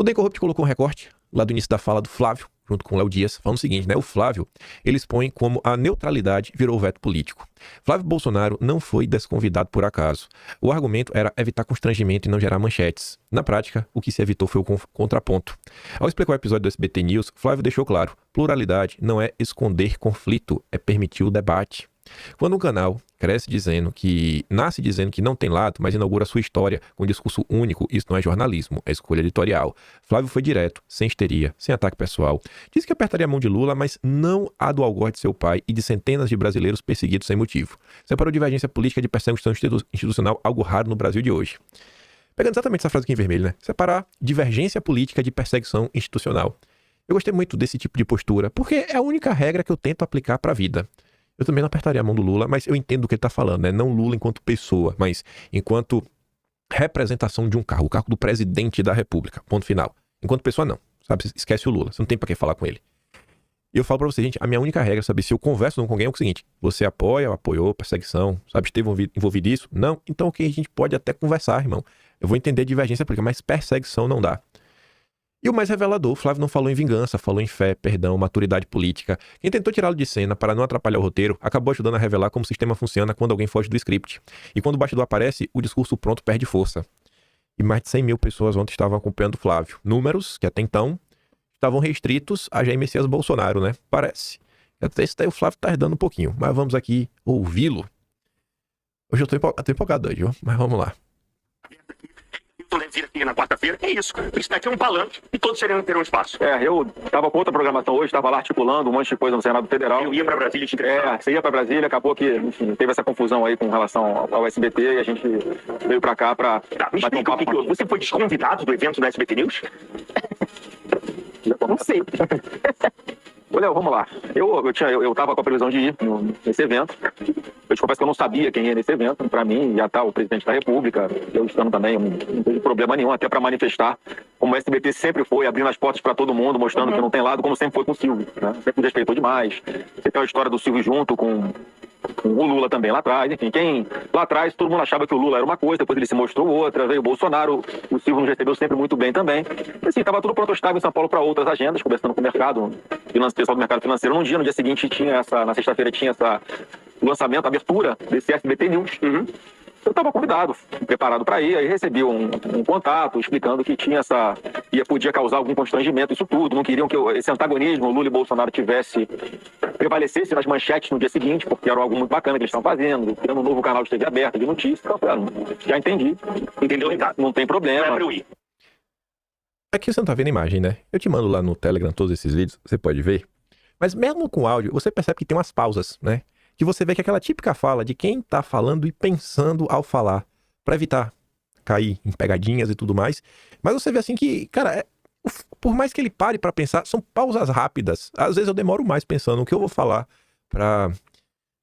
O DEM Corrupt colocou um recorte lá do início da fala do Flávio, junto com o Léo Dias, falando o seguinte, né? O Flávio, ele expõe como a neutralidade virou veto político. Flávio Bolsonaro não foi desconvidado por acaso. O argumento era evitar constrangimento e não gerar manchetes. Na prática, o que se evitou foi o contraponto. Ao explicar o episódio do SBT News, Flávio deixou claro, pluralidade não é esconder conflito, é permitir o debate. Quando um canal nasce dizendo que não tem lado, mas inaugura sua história com um discurso único, isso não é jornalismo, é escolha editorial. Flávio foi direto, sem histeria, sem ataque pessoal. Disse que apertaria a mão de Lula, mas não a do algoz de seu pai e de centenas de brasileiros perseguidos sem motivo. Separou divergência política de perseguição institucional, algo raro no Brasil de hoje. Pegando exatamente essa frase aqui em vermelho, né? Separar divergência política de perseguição institucional. Eu gostei muito desse tipo de postura, porque é a única regra que eu tento aplicar para a vida. Eu também não apertaria a mão do Lula, mas eu entendo o que ele está falando, né? Não Lula enquanto pessoa, mas enquanto representação de um cargo, o cargo do presidente da República, ponto final. Enquanto pessoa, não. Sabe? Esquece o Lula, você não tem para que falar com ele. E eu falo para você, gente, a minha única regra, sabe? Se eu converso com alguém é o seguinte, você apoia ou apoiou perseguição, sabe? Esteve envolvido nisso? Não? Então ok, a gente pode até conversar, irmão. Eu vou entender divergência política, mas perseguição não dá. E o mais revelador, Flávio não falou em vingança, falou em fé, perdão, maturidade política. Quem tentou tirá-lo de cena para não atrapalhar o roteiro, acabou ajudando a revelar como o sistema funciona quando alguém foge do script. E quando o bastidor aparece, o discurso pronto perde força. E mais de 100 mil pessoas ontem estavam acompanhando o Flávio. Números que até então estavam restritos a Jair Messias Bolsonaro, né? Parece. Até esse daí o Flávio tá herdando um pouquinho, mas vamos aqui ouvi-lo. Hoje eu tô empolgado hoje, viu? Mas vamos lá. Vir aqui na quarta-feira, é isso. Isso daqui é um palanque e todos terão espaço. Eu tava com outra programação hoje, tava lá articulando um monte de coisa no Senado Federal. Eu ia pra Brasília te entrevistar. Você ia pra Brasília, acabou que, enfim, teve essa confusão aí com relação ao SBT e a gente veio pra cá pra... Tá, me explica o que houve. Você foi desconvidado do evento do SBT News? Não sei. Olha, vamos lá. Eu tava com a previsão de ir nesse evento. Eu te confesso que eu não sabia quem ia nesse evento. Para mim, já tá o presidente da República. Eu estando também, não teve problema nenhum, até para manifestar como o SBT sempre foi, abrindo as portas para todo mundo, mostrando que não tem lado, como sempre foi com o Silvio, né? Sempre respeitou demais. Você tem a história do Silvio junto com o Lula também lá atrás. Enfim, lá atrás todo mundo achava que o Lula era uma coisa, depois ele se mostrou outra, veio o Bolsonaro, o Silvio nos recebeu sempre muito bem também. Assim, tava tudo pronto, eu estava em São Paulo para outras agendas, conversando com o mercado financeiro, pessoal do mercado financeiro. No dia seguinte na sexta-feira tinha o lançamento, a abertura desse SBT News. Eu estava convidado, preparado para ir, aí recebi um contato explicando que podia causar algum constrangimento, isso tudo. Não queriam que esse antagonismo, Lula e Bolsonaro, prevalecesse nas manchetes no dia seguinte, porque era algo muito bacana que eles estão fazendo, criando um novo canal de TV aberta, de notícias. Então, já entendi. Entendeu? Não tem problema. Não é pra eu ir. Aqui você não tá vendo a imagem, né? Eu te mando lá no Telegram todos esses vídeos, você pode ver. Mas mesmo com áudio, você percebe que tem umas pausas, né? Que você vê que é aquela típica fala de quem tá falando e pensando ao falar, para evitar cair em pegadinhas e tudo mais. Mas você vê assim que, cara, por mais que ele pare para pensar, são pausas rápidas. Às vezes eu demoro mais pensando no que eu vou falar para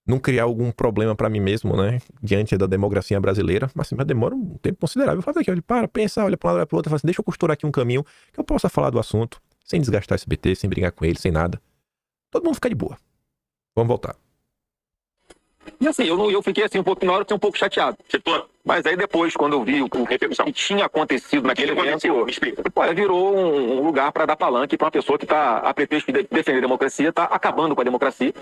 não criar algum problema para mim mesmo, né? Diante da democracia brasileira. Mas demora um tempo considerável. Eu faço aqui, olha, pensa, olha para um lado, olha para o outro, falo assim, deixa eu costurar aqui um caminho que eu possa falar do assunto, sem desgastar esse SBT, sem brigar com ele, sem nada. Todo mundo fica de boa. Vamos voltar. E assim, eu fiquei assim, na hora eu fiquei um pouco chateado. Mas aí depois, quando eu vi o que tinha acontecido naquele evento, virou um lugar para dar palanque para uma pessoa que está, a pretexto de defender a democracia, está acabando com a democracia.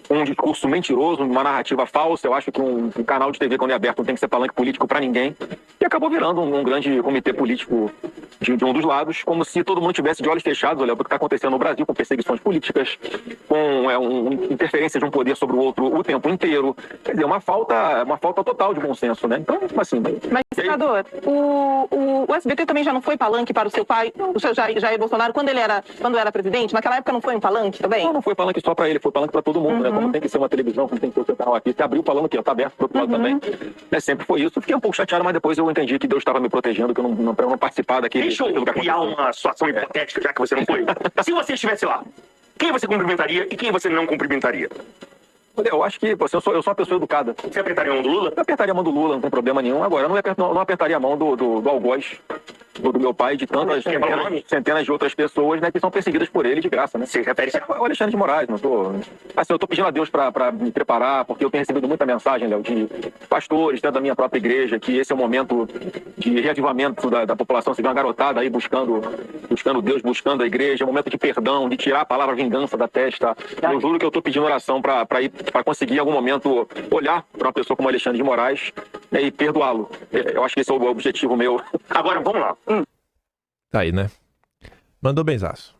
Um discurso mentiroso, uma narrativa falsa. Eu acho que um canal de TV, quando é aberto, não tem que ser palanque político para ninguém. E acabou virando um grande comitê político de um dos lados, como se todo mundo tivesse de olhos fechados, olha, o que está acontecendo no Brasil, com perseguições políticas, com interferência de um poder sobre o outro o tempo inteiro. Quer dizer, uma falta total de bom senso, né? Então, assim... Mas, senador, o SBT também já não foi palanque para o seu pai, o seu Jair Bolsonaro, quando era presidente? Naquela época não foi um palanque também? Não foi palanque só para ele, foi palanque para todo mundo, né? Como tem que ser uma televisão, como tem que ser o seu canal aqui. Você abriu falando aqui, ó, tá aberto pro outro lado também. Sempre foi isso. Fiquei um pouco chateado, mas depois eu entendi que Deus estava me protegendo, que eu não participar daquele... Deixa eu criar uma situação hipotética, já que você não foi. Se você estivesse lá, quem você cumprimentaria e quem você não cumprimentaria? Olha, eu acho que eu sou uma pessoa educada. Você apertaria a mão do Lula? Eu apertaria a mão do Lula, não tem problema nenhum. Agora, eu não apertaria a mão do algoz do meu pai e de tantas centenas de outras pessoas, né, que são perseguidas por ele de graça, né? Você refere-se O Alexandre de Moraes, não tô... Assim, eu tô pedindo a Deus para me preparar, porque eu tenho recebido muita mensagem, Léo, de pastores dentro da minha própria igreja, que esse é o momento de reavivamento da população. Você vê uma garotada aí buscando Deus, buscando a igreja, é um momento de perdão, de tirar a palavra vingança da testa. Eu juro que eu tô pedindo oração para conseguir em algum momento olhar para uma pessoa como Alexandre de Moraes, né, e perdoá-lo. Eu acho que esse é o objetivo meu. Agora, vamos lá. Tá aí, né? Mandou benzaço.